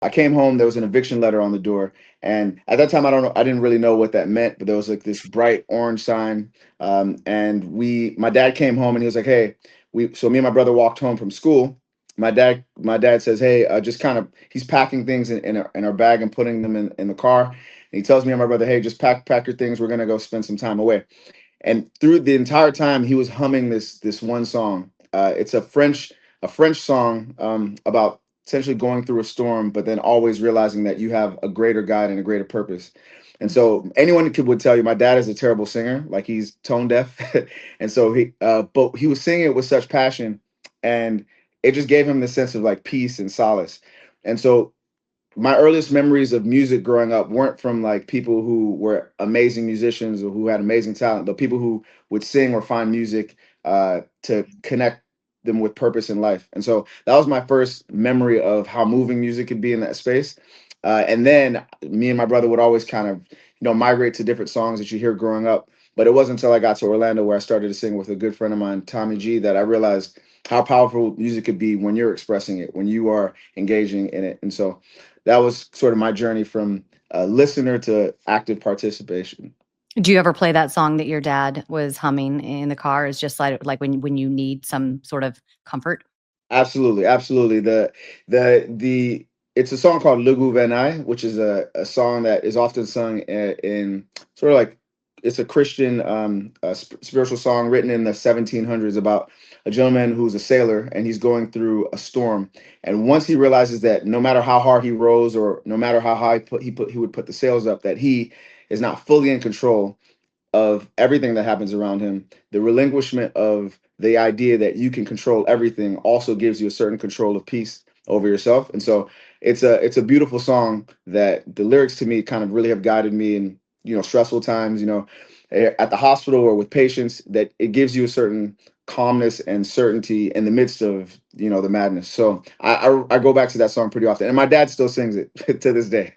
I came home. There was an eviction letter on the door, and at that time, I don't know. I didn't really know what that meant, but there was like this bright orange sign. My dad came home, and he was like, "Hey, we." So me and my brother walked home from school. My dad says, "Hey, just kind of." He's packing things in our bag and putting them in the car. And he tells me and my brother, "Hey, just pack your things. We're gonna go spend some time away." And through the entire time, he was humming this one song. It's a French song about essentially going through a storm, but then always realizing that you have a greater guide and a greater purpose. And so anyone would tell you, my dad is a terrible singer, like he's tone deaf, and so but he was singing it with such passion, and it just gave him the sense of like peace and solace. And so my earliest memories of music growing up weren't from like people who were amazing musicians or who had amazing talent, but people who would sing or find music to connect them with purpose in life. And so that was my first memory of how moving music could be in that space. And then me and my brother would always kind of, migrate to different songs that you hear growing up. But it wasn't until I got to Orlando where I started to sing with a good friend of mine, Tommy G, that I realized how powerful music could be when you're expressing it, when you are engaging in it. And so that was sort of my journey from listener to active participation. Do you ever play that song that your dad was humming in the car? Is just like when you need some sort of comfort? Absolutely, absolutely. The it's a song called Le Gouvernail, which is a song that is often sung in sort of like it's a Christian spiritual song written in the 1700s about a gentleman who's a sailor and he's going through a storm. And once he realizes that no matter how hard he rows or no matter how high he would put the sails up, that he is not fully in control of everything that happens around him. The relinquishment of the idea that you can control everything also gives you a certain control of peace over yourself. And so it's a beautiful song that the lyrics to me kind of really have guided me in, stressful times, at the hospital or with patients, that it gives you a certain calmness and certainty in the midst of, the madness. So I go back to that song pretty often, and my dad still sings it to this day.